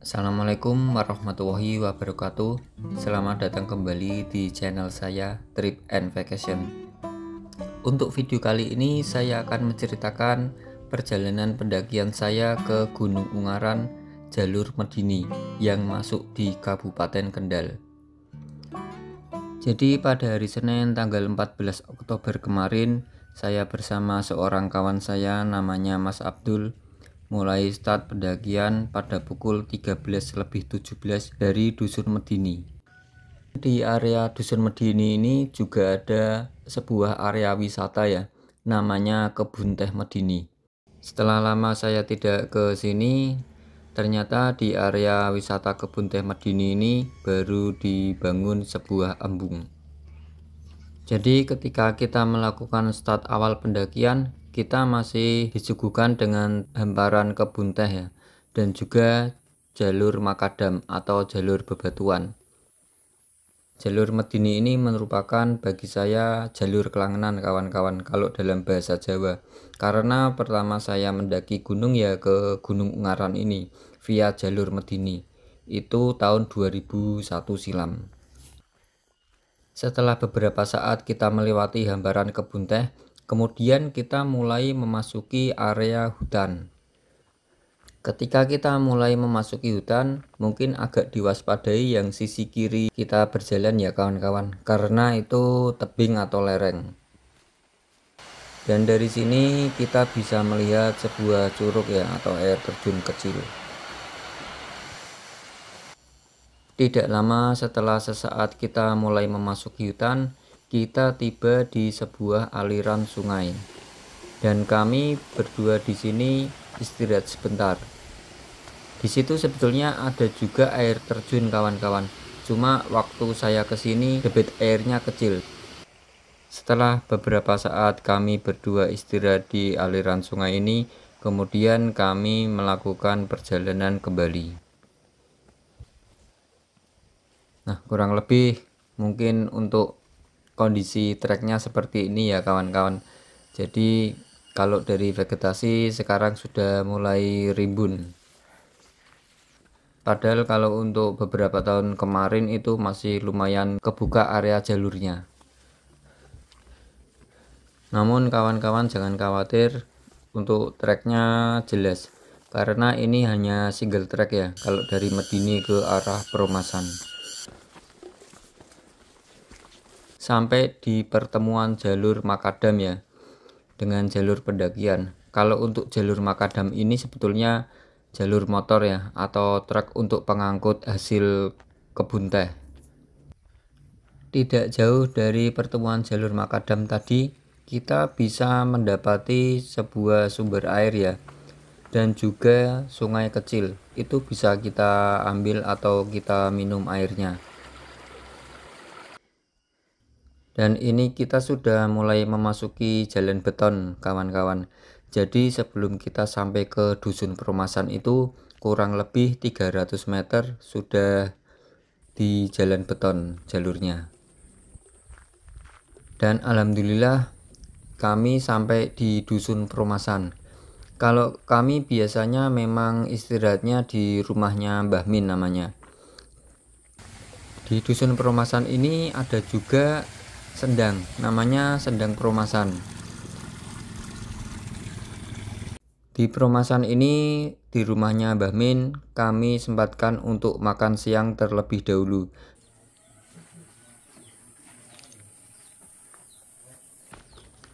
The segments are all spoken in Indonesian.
Assalamualaikum warahmatullahi wabarakatuh. Selamat datang kembali di channel saya Trip and Vacation. Untuk video kali ini saya akan menceritakan perjalanan pendakian saya ke Gunung Ungaran jalur Medini yang masuk di Kabupaten Kendal. Jadi pada hari Senin tanggal 14 Oktober kemarin, saya bersama seorang kawan saya namanya Mas Abdul mulai start pendakian pada pukul 13.17 dari Dusun Medini. Di area Dusun Medini ini juga ada sebuah area wisata ya, namanya Kebun Teh Medini. Setelah lama saya tidak ke sini, ternyata di area wisata Kebun Teh Medini ini baru dibangun sebuah embung. Jadi ketika kita melakukan start awal pendakian, kita masih disuguhkan dengan hamparan kebun teh ya, dan juga jalur makadam atau jalur bebatuan. Jalur Medini ini merupakan bagi saya jalur kelangenan kawan-kawan kalau dalam bahasa Jawa, karena pertama saya mendaki gunung ya ke Gunung Ungaran ini via jalur Medini itu tahun 2001 silam. Setelah beberapa saat kita melewati hamparan kebun teh, kemudian kita mulai memasuki area hutan. Ketika kita mulai memasuki hutan, mungkin agak diwaspadai yang sisi kiri kita berjalan ya kawan-kawan, karena itu tebing atau lereng. Dan dari sini kita bisa melihat sebuah curug ya atau air terjun kecil. Tidak lama setelah sesaat kita mulai memasuki hutan, kita tiba di sebuah aliran sungai. Dan kami berdua di sini istirahat sebentar. Di situ sebetulnya ada juga air terjun kawan-kawan. Cuma waktu saya ke sini debit airnya kecil. Setelah beberapa saat kami berdua istirahat di aliran sungai ini, kemudian kami melakukan perjalanan kembali. Nah, kurang lebih mungkin untuk kondisi treknya seperti ini ya kawan-kawan. Jadi kalau dari vegetasi sekarang sudah mulai rimbun. Padahal kalau untuk beberapa tahun kemarin itu masih lumayan kebuka area jalurnya. Namun kawan-kawan jangan khawatir, untuk treknya jelas, karena ini hanya single trek ya kalau dari Medini ke arah Perumasan. Sampai di pertemuan jalur makadam ya dengan jalur pendakian. Kalau untuk jalur makadam ini sebetulnya jalur motor ya atau truk untuk pengangkut hasil kebun teh. Tidak jauh dari pertemuan jalur makadam tadi, kita bisa mendapati sebuah sumber air ya, dan juga sungai kecil. Itu bisa kita ambil atau kita minum airnya. Dan ini kita sudah mulai memasuki jalan beton kawan-kawan. Jadi sebelum kita sampai ke Dusun Perumasan itu kurang lebih 300 meter sudah di jalan beton jalurnya. Dan alhamdulillah kami sampai di Dusun Perumasan. Kalau kami biasanya memang istirahatnya di rumahnya Mbah Min namanya. Di Dusun Perumasan ini ada juga sendang, namanya Sendang Perumasan. Di Perumasan ini, di rumahnya Mbah Min, kami sempatkan untuk makan siang terlebih dahulu.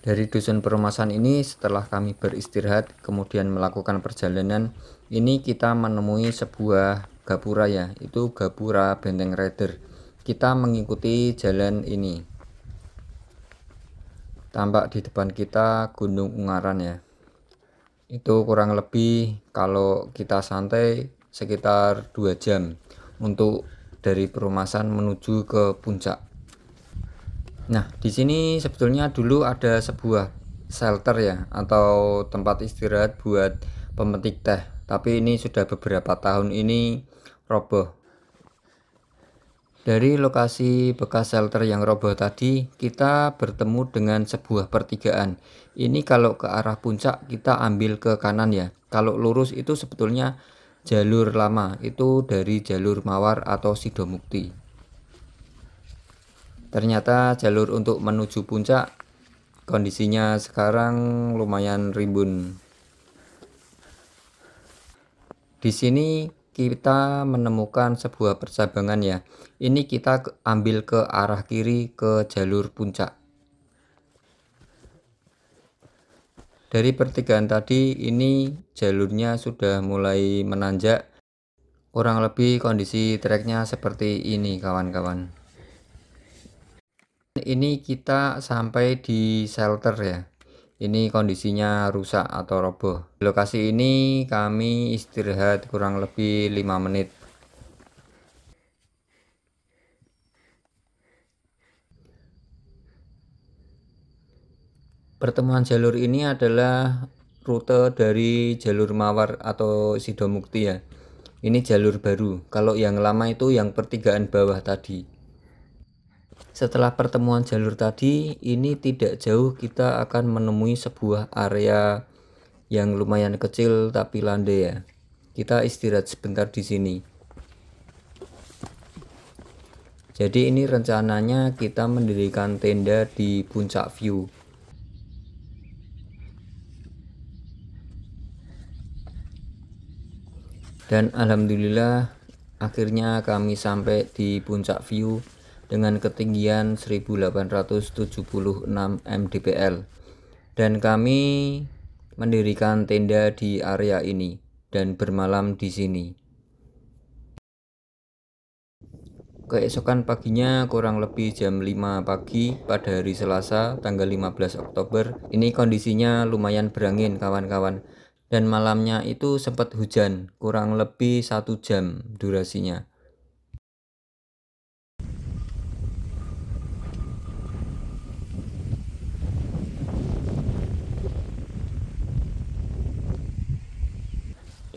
Dari Dusun Perumasan ini, setelah kami beristirahat kemudian melakukan perjalanan, ini kita menemui sebuah gapura ya, itu Gapura Benteng Rider. Kita mengikuti jalan ini. Tampak di depan kita Gunung Ungaran ya. Itu kurang lebih kalau kita santai sekitar 2 jam untuk dari Perumasan menuju ke puncak. Nah, di sini sebetulnya dulu ada sebuah shelter ya atau tempat istirahat buat pemetik teh, tapi ini sudah beberapa tahun ini roboh. Dari lokasi bekas shelter yang roboh tadi, kita bertemu dengan sebuah pertigaan. Ini kalau ke arah puncak kita ambil ke kanan ya. Kalau lurus itu sebetulnya jalur lama, itu dari jalur Mawar atau Sidomukti. Ternyata jalur untuk menuju puncak kondisinya sekarang lumayan rimbun. Di sini kita menemukan sebuah percabangan ya. Ini kita ambil ke arah kiri ke jalur puncak. Dari pertigaan tadi ini jalurnya sudah mulai menanjak. Kurang lebih kondisi treknya seperti ini kawan-kawan. Ini kita sampai di shelter ya. Ini kondisinya rusak atau roboh. Di lokasi ini kami istirahat kurang lebih 5 menit. Pertemuan jalur ini adalah rute dari jalur Mawar atau Sidomukti ya. Ini jalur baru. Kalau yang lama itu yang pertigaan bawah tadi. Setelah pertemuan jalur tadi, ini tidak jauh kita akan menemui sebuah area yang lumayan kecil tapi landai ya. Kita istirahat sebentar di sini. Jadi ini rencananya kita mendirikan tenda di puncak view. Dan alhamdulillah akhirnya kami sampai di puncak view dengan ketinggian 1876 mdpl, dan kami mendirikan tenda di area ini dan bermalam di sini. Keesokan paginya kurang lebih jam 5 pagi pada hari Selasa tanggal 15 Oktober ini kondisinya lumayan berangin kawan-kawan, dan malamnya itu sempat hujan kurang lebih 1 jam durasinya.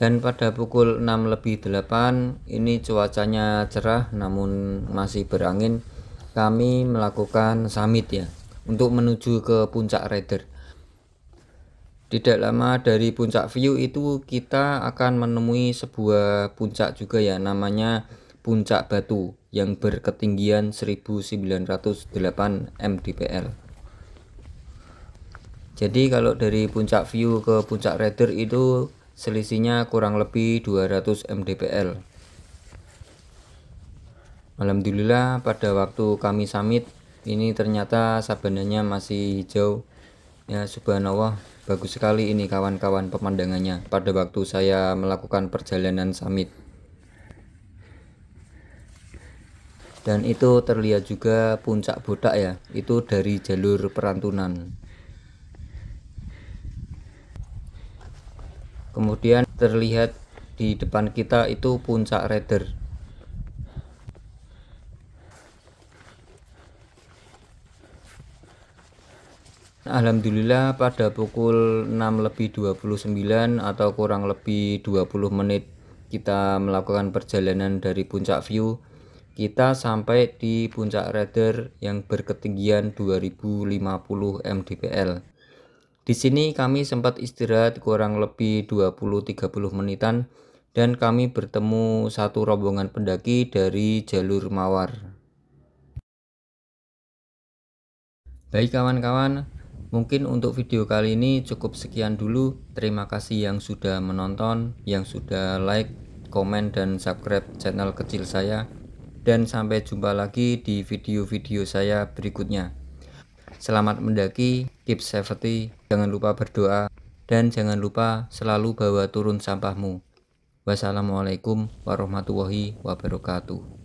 Dan pada pukul 6:08 ini cuacanya cerah namun masih berangin. Kami melakukan summit ya untuk menuju ke puncak Raider. Tidak lama dari puncak view itu kita akan menemui sebuah puncak juga ya, namanya Puncak Batu yang berketinggian 1908 mdpl. Jadi kalau dari puncak view ke puncak Raider itu selisihnya kurang lebih 200 mdpl. Alhamdulillah pada waktu kami summit ini ternyata sabananya masih hijau ya, subhanallah, bagus sekali ini kawan-kawan pemandangannya pada waktu saya melakukan perjalanan summit. Dan itu terlihat juga puncak Bodak ya, itu dari jalur Perantunan. Kemudian terlihat di depan kita itu puncak Raider. Alhamdulillah pada pukul 6:29 atau kurang lebih 20 menit kita melakukan perjalanan dari puncak view, kita sampai di puncak Raider yang berketinggian 2050 mdpl. Di sini kami sempat istirahat kurang lebih 20-30 menitan dan kami bertemu satu rombongan pendaki dari jalur Mawar. Baik kawan-kawan, mungkin untuk video kali ini cukup sekian dulu. Terima kasih yang sudah menonton, yang sudah like, komen, dan subscribe channel kecil saya. Dan sampai jumpa lagi di video-video saya berikutnya. Selamat mendaki, keep safety, jangan lupa berdoa, dan jangan lupa selalu bawa turun sampahmu. Wassalamualaikum warahmatullahi wabarakatuh.